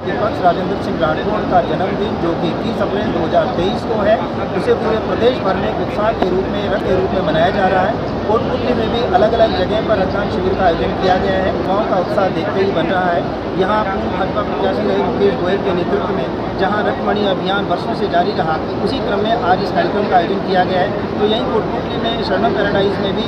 विपक्ष राजेंद्र सिंह राठौड़ का जन्मदिन जो कि 21 अप्रैल 2023 को है, उसे पूरे प्रदेश भर में उत्साह के रूप में मनाया जा रहा है। कोटपुतली में भी अलग अलग जगह पर रक्तदान शिविर का आयोजन किया गया है। युवाओं का उत्साह देखते ही बन रहा है। यहाँ पूर्व भाजपा प्रत्याशी रहे मुकेश गोयल के नेतृत्व में जहाँ रक्तमणि अभियान वर्षों से जारी रहा, उसी क्रम में आज इस कार्यक्रम का आयोजन किया गया है। तो यहीं कोटपुतली में शरणम पैराडाइज में भी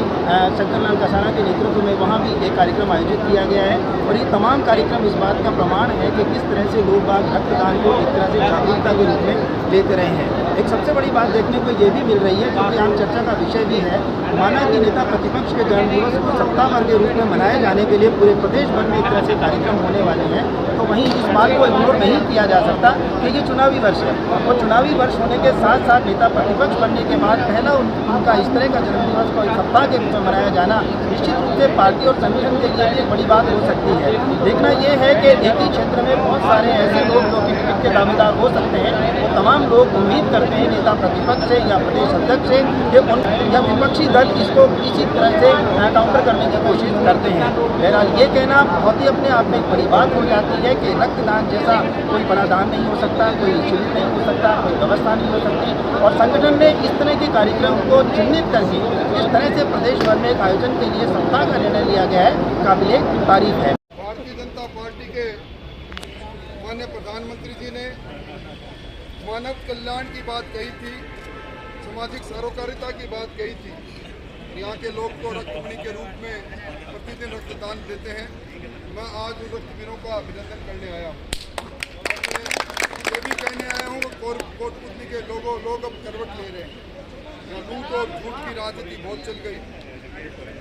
शंकरलाल कसाना के नेतृत्व में वहाँ भी एक कार्यक्रम आयोजित किया गया है। और ये तमाम कार्यक्रम इस बात का प्रमाण है कि किस तरह से लोग बाग रक्तदान को एक तरह से जागरूकता के रूप में लेते रहे हैं। एक सबसे बड़ी बात देखने को ये भी मिल रही है, जो कि आम चर्चा का विषय भी है, माना कि नेता प्रतिपक्ष के जन्मदिवस को सप्ताह भर के रूप में मनाए जाने के लिए पूरे प्रदेश भर में एक तरह से कार्यक्रम होने वाले हैं। तो वहीं इस बात को इग्नोर नहीं किया जा सकता कि ये चुनावी वर्ष है, और चुनावी वर्ष होने के साथ साथ नेता प्रतिपक्ष बनने के बाद पहला उनका इस तरह का जन्मदिवस को एक सप्ताह के रूप में मनाया जाना निश्चित रूप से पार्टी और संगठन के लिए भी एक बड़ी बात हो सकती है। देखना ये है कि एक ही क्षेत्र में बहुत सारे ऐसे लोग जो कि टिकट के दावेदार हो सकते हैं, वो तमाम लोग उम्मीद करते हैं नेता प्रतिपक्ष से या प्रदेश अध्यक्ष से कि विपक्षी दल इसको किसी तरह से काउंटर करने की कोशिश करते हैं। बहरहाल ये कहना बहुत ही अपने आप में एक बड़ी बात हो जाती है कि रक्तदान जैसा कोई बड़ा दान नहीं हो सकता, कोई शिविर नहीं हो सकता, कोई व्यवस्था नहीं हो सकती। और संगठन ने इस तरह के कार्यक्रम को चिन्हित करके इस तरह से प्रदेश भर में एक आयोजन के लिए सप्ताह का निर्णय लिया गया है, काबिले तारीफ है। भारतीय जनता पार्टी के माननीय प्रधानमंत्री जी ने मानव कल्याण की बात कही थी, सामाजिक सरोकारिता की बात कही थी। यहाँ के लोग तो रक्तमणि के रूप में प्रतिदिन रक्तदान देते हैं। मैं आज उन रक्तवीरों का अभिनंदन करने आया हूँ। ये भी कहने आया हूँ कि कोटपुतली के लोग अब करवट ले रहे हैं। यहाँ लूट और झूठ की राजनीति बहुत चल गई।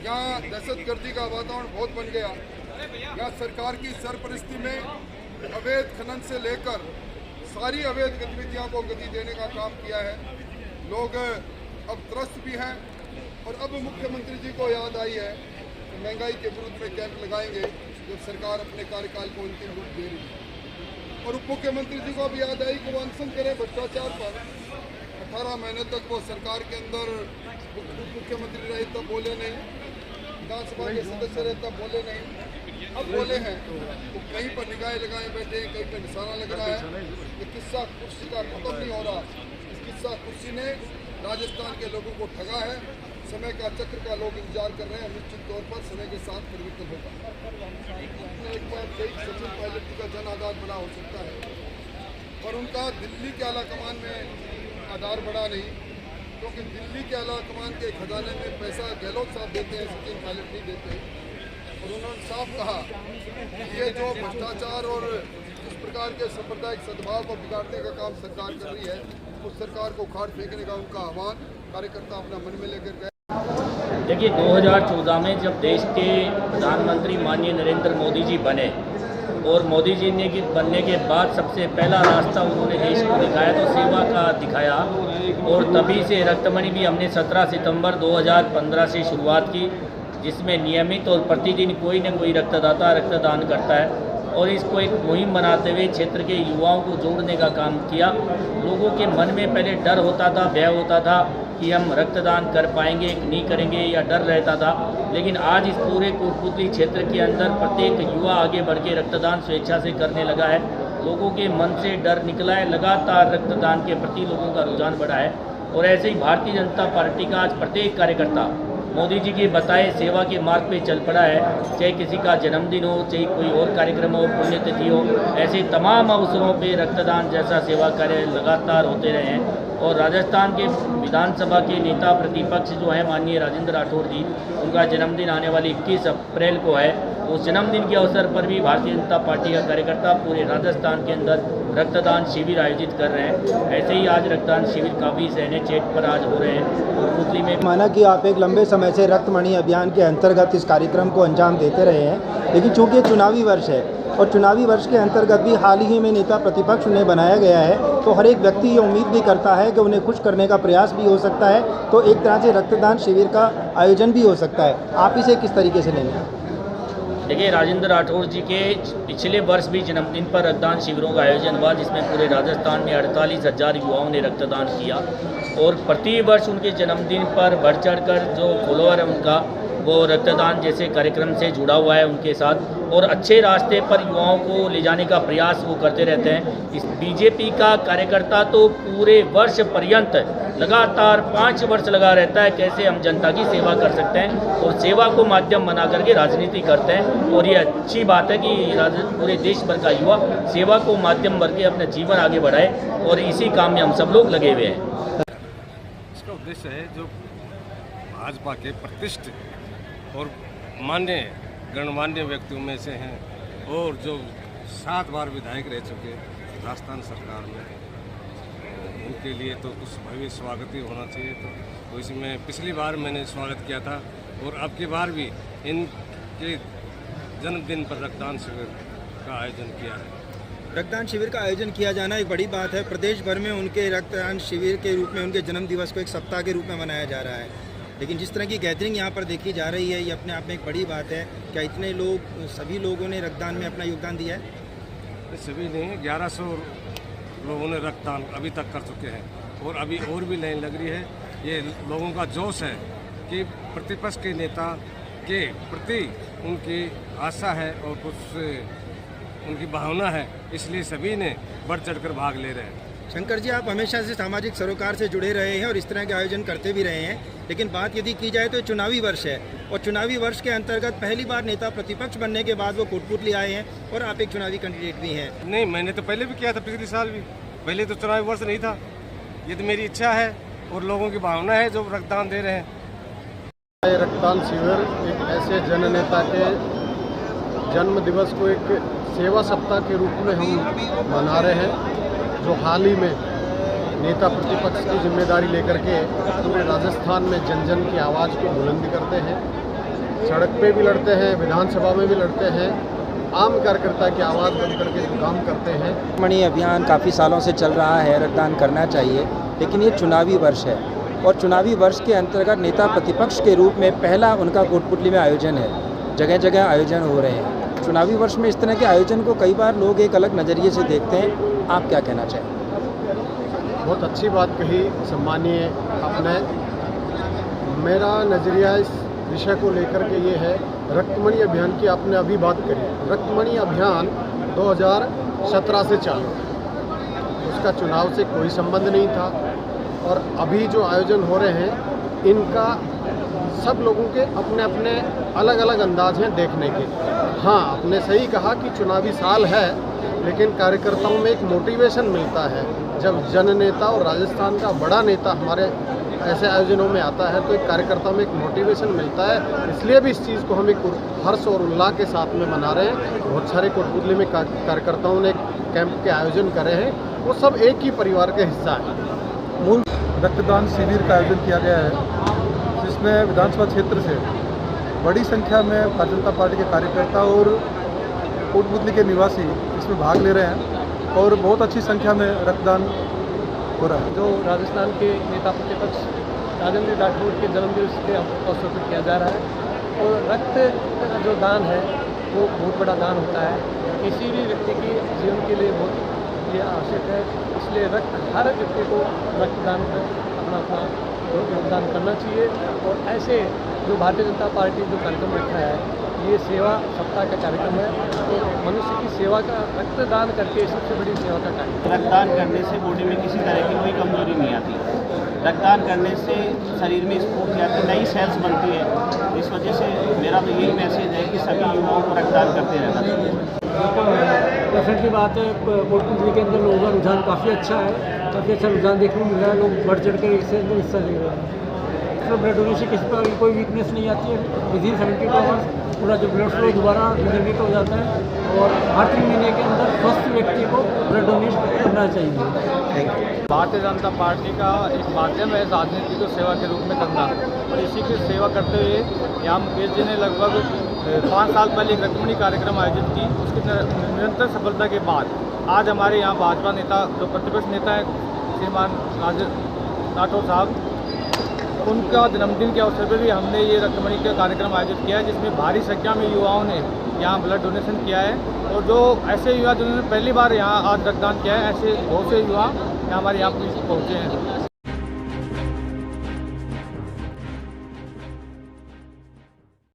यहाँ दहशतगर्दी का वातावरण बहुत बन गया। यहाँ सरकार की सरपरस्ती में अवैध खनन से लेकर सारी अवैध गतिविधियों को गति देने का काम किया है। लोग अब त्रस्त भी हैं, और अब मुख्यमंत्री जी को याद आई है कि महंगाई के विरुद्ध में कैंप लगाएंगे जब सरकार अपने कार्यकाल को अंतिम रूप दे रही है। और उप मुख्यमंत्री जी को अब याद आई कि वो अनशन करें भ्रष्टाचार पर। 18 महीने तक वो सरकार के अंदर उप मुख्यमंत्री रहे तब बोले नहीं, विधानसभा के सदस्य रहे तब बोले नहीं, अब बोले हैं। तो कहीं पर निगाहें लगाए बैठे हैं, कहीं पर निशाना लग रहा है। ये किस्सा कुर्सी का खत्म नहीं हो रहा। इस किस्सा कुर्सी ने राजस्थान के लोगों को ठगा है। समय का चक्र का लोग इंतजार कर रहे हैं। निश्चित तौर पर समय के साथ परिवर्तन होगा। एक बार कई सचिन पायलट जी का जन आधार बड़ा हो सकता है, और उनका दिल्ली के आला कमान में आधार बड़ा नहीं, क्योंकि दिल्ली के आला कमान के खजाने में पैसा गहलोत साहब देते हैं, सचिन पायलट नहीं देते। और उन्होंने साफ कहा कि ये जो भ्रष्टाचार और इस प्रकार के सांप्रदायिक सद्भाव को बिगाड़ने का काम सरकार कर रही है, उस सरकार को उखाड़ फेंकने का उनका आह्वान कार्यकर्ता अपना मन में लेकर गए। देखिए, 2014 में जब देश के प्रधानमंत्री माननीय नरेंद्र मोदी जी बने, और मोदी जी ने बनने के बाद सबसे पहला रास्ता उन्होंने देश को दिखाया तो सेवा का दिखाया। और तभी से रक्तमणि भी हमने 17 सितंबर 2015 से शुरुआत की, जिसमें नियमित और प्रतिदिन कोई न कोई रक्तदाता रक्तदान करता है। और इसको एक मुहिम बनाते हुए क्षेत्र के युवाओं को जोड़ने का काम किया। लोगों के मन में पहले डर होता था, भय होता था कि हम रक्तदान कर पाएंगे कि नहीं करेंगे, या डर रहता था। लेकिन आज इस पूरे कोटपुतली क्षेत्र के अंदर प्रत्येक युवा आगे बढ़ के रक्तदान स्वेच्छा से करने लगा है। लोगों के मन से डर निकला है, लगातार रक्तदान के प्रति लोगों का रुझान बढ़ा है। और ऐसे ही भारतीय जनता पार्टी का आज प्रत्येक कार्यकर्ता मोदी जी के बताए सेवा के मार्ग पे चल पड़ा है। चाहे किसी का जन्मदिन हो, चाहे कोई और कार्यक्रम हो, पुण्यतिथि हो, ऐसे तमाम अवसरों पे रक्तदान जैसा सेवा कार्य लगातार होते रहे हैं। और राजस्थान के विधानसभा के नेता प्रतिपक्ष जो है माननीय राजेंद्र राठौड़ जी, उनका जन्मदिन आने वाली 21 अप्रैल को है। उस जन्मदिन के अवसर पर भी भारतीय जनता पार्टी का कार्यकर्ता पूरे राजस्थान के अंदर रक्तदान शिविर आयोजित कर रहे हैं। ऐसे ही आज रक्तदान शिविर काफ़ी सहने चेट पर आज हो रहे हैं कोटपुतली में। माना कि आप एक लंबे समय से रक्तमणि अभियान के अंतर्गत इस कार्यक्रम को अंजाम देते रहे हैं, लेकिन चूँकि ये चुनावी वर्ष है और चुनावी वर्ष के अंतर्गत भी हाल ही में नेता प्रतिपक्ष उन्हें बनाया गया है, तो हर एक व्यक्ति ये उम्मीद भी करता है कि उन्हें खुश करने का प्रयास भी हो सकता है, तो एक तरह से रक्तदान शिविर का आयोजन भी हो सकता है। आप इसे किस तरीके से लेंगे? देखिए, राजेंद्र राठौड़ जी के पिछले वर्ष भी जन्मदिन पर रक्तदान शिविरों का आयोजन हुआ, जिसमें पूरे राजस्थान में 48,000 युवाओं ने रक्तदान किया। और प्रति वर्ष उनके जन्मदिन पर बढ़ चढ़ कर जो फॉलोअर है उनका, वो रक्तदान जैसे कार्यक्रम से जुड़ा हुआ है उनके साथ, और अच्छे रास्ते पर युवाओं को ले जाने का प्रयास वो करते रहते हैं। इस बीजेपी का कार्यकर्ता तो पूरे वर्ष पर्यंत लगातार 5 वर्ष लगा रहता है कैसे हम जनता की सेवा कर सकते हैं, और सेवा को माध्यम बना करके राजनीति करते हैं। और ये अच्छी बात है कि पूरे देश भर का युवा सेवा को माध्यम भर के अपना जीवन आगे बढ़ाए, और इसी काम में हम सब लोग लगे हुए हैं। इसका उद्देश्य है जो भाजपा के प्रतिष्ठित और मान्य गणमान्य व्यक्तियों में से हैं, और जो 7 बार विधायक रह चुके राजस्थान सरकार में, उनके लिए तो कुछ भव्य स्वागत ही होना चाहिए। तो इसमें पिछली बार मैंने स्वागत किया था, और अब की बार भी इनके जन्मदिन पर रक्तदान शिविर का आयोजन किया है। रक्तदान शिविर का आयोजन किया जाना एक बड़ी बात है। प्रदेश भर में उनके रक्तदान शिविर के रूप में उनके जन्म दिवस को एक सप्ताह के रूप में मनाया जा रहा है, लेकिन जिस तरह की गैदरिंग यहाँ पर देखी जा रही है, ये अपने आप में एक बड़ी बात है। क्या इतने लोग, सभी लोगों ने रक्तदान में अपना योगदान दिया है? सभी नहीं, 1100 लोगों ने रक्तदान अभी तक कर चुके हैं, और अभी और भी लाइन लग रही है। ये लोगों का जोश है कि प्रतिपक्ष के नेता के प्रति उनकी आशा है और कुछ उनकी भावना है, इसलिए सभी ने बढ़ चढ़कर भाग ले रहे हैं। शंकर जी, आप हमेशा से सामाजिक सरोकार से जुड़े रहे हैं और इस तरह के आयोजन करते भी रहे हैं, लेकिन बात यदि की जाए तो चुनावी वर्ष है, और चुनावी वर्ष के अंतर्गत पहली बार नेता प्रतिपक्ष बनने के बाद वो कोटपुतली आए हैं, और आप एक चुनावी कैंडिडेट भी हैं। नहीं, मैंने तो पहले भी किया था, पिछले साल भी। पहले तो चुनावी वर्ष नहीं था। ये तो मेरी इच्छा है और लोगों की भावना है जो रक्तदान दे रहे हैं। रक्तदान शिविर एक ऐसे जन नेता के जन्म दिवस को एक सेवा सप्ताह के रूप में हम मना रहे हैं, जो हाल ही में नेता प्रतिपक्ष की जिम्मेदारी लेकर के पूरे राजस्थान में जन जन की आवाज़ को बुलंद करते हैं, सड़क पे भी लड़ते हैं, विधानसभा में भी लड़ते हैं, आम कार्यकर्ता की आवाज़ बन करके जो काम करते हैं। मणि अभियान काफ़ी सालों से चल रहा है, रक्तदान करना चाहिए, लेकिन ये चुनावी वर्ष है, और चुनावी वर्ष के अंतर्गत नेता प्रतिपक्ष के रूप में पहला उनका कोटपुतली में आयोजन है। जगह जगह आयोजन हो रहे हैं। चुनावी वर्ष में इस तरह के आयोजन को कई बार लोग एक अलग नज़रिए से देखते हैं, आप क्या कहना चाहें? बहुत अच्छी बात कही सम्मानीय आपने। मेरा नज़रिया इस विषय को लेकर के ये है, रक्तमणि अभियान की आपने अभी बात करी। रक्तमणि अभियान 2017 से चालू है, उसका चुनाव से कोई संबंध नहीं था, और अभी जो आयोजन हो रहे हैं इनका सब लोगों के अपने अपने अलग अलग अंदाज हैं देखने के। हाँ, आपने सही कहा कि चुनावी साल है, लेकिन कार्यकर्ताओं में एक मोटिवेशन मिलता है जब जन नेता और राजस्थान का बड़ा नेता हमारे ऐसे आयोजनों में आता है, तो एक कार्यकर्ता में एक मोटिवेशन मिलता है। इसलिए भी इस चीज़ को हम एक हर्ष और उल्लास के साथ में मना रहे हैं। बहुत सारे कोटपुतली में कार्यकर्ताओं ने कैंप के आयोजन करे हैं, वो सब एक ही परिवार का हिस्सा है। मूल रक्तदान शिविर का आयोजन किया गया है, जिसमें विधानसभा क्षेत्र से बड़ी संख्या में भारतीय जनता पार्टी के कार्यकर्ता और कोटपुतली के निवासी इसमें भाग ले रहे हैं, और बहुत अच्छी संख्या में रक्तदान हो रहा है। जो राजस्थान के नेता प्रतिपक्ष राजेंद्र राठौड़ के जन्मदिवस के अवसर पर किया जा रहा है, और रक्त का जो दान है वो बहुत बड़ा दान होता है, किसी भी व्यक्ति की जीवन के लिए बहुत ये आवश्यक है। इसलिए हर व्यक्ति को रक्तदान कर अपना योगदान करना चाहिए। और ऐसे जो भारतीय जनता पार्टी जो कार्यक्रम रखा है, ये सेवा सप्ताह का कार्यक्रम है, तो मनुष्य की सेवा का रक्तदान करके सबसे बड़ी सेवा का कार्यक्रम। रक्तदान करने से बॉडी में किसी तरह की कोई कमजोरी नहीं आती। रक्तदान करने से शरीर में स्फूर्ति आती, नई सेल्स बनती है। इस वजह से मेरा तो यही मैसेज है कि सभी युवाओं को रक्तदान करते रहना चाहिए। डेफिनेटली बात है, कोटपुतली के अंदर लोगों का रुझान काफ़ी अच्छा है, काफ़ी अच्छा रुझान देखने को मिल रहा है। लोग बढ़ चढ़ कर इससे हिस्सा ले रहे हैं। तो ब्लड डोनेशन किसी पर कोई वीकनेस नहीं आती है। विदिन 72 आवर्स पूरा जो ब्लड फ्लो दोबारा रिजनरेट हो जाता है, और हर 3 महीने के अंदर स्वस्थ व्यक्ति को ब्लड डोनेट करना चाहिए। भारतीय जनता पार्टी का एक माध्यम है राजनीति को सेवा के रूप में करना, और इसी की सेवा करते हुए यहाँ मुकेश जी ने लगभग 5 साल पहले एक रक्तमणि कार्यक्रम आयोजित की। उसकी निरंतर सफलता के बाद आज हमारे यहाँ भाजपा नेता जो प्रतिपक्ष नेता हैं श्रीमान राठौड़ साहब, उनका जन्मदिन के अवसर पर भी हमने ये रक्तमणि का कार्यक्रम आयोजित किया है, जिसमें भारी संख्या में युवाओं ने यहाँ ब्लड डोनेशन किया है। और जो ऐसे युवा जिन्होंने पहली बार यहाँ आज रक्तदान किया है, ऐसे बहुत से युवा हमारे यहाँ पहुँचे हैं।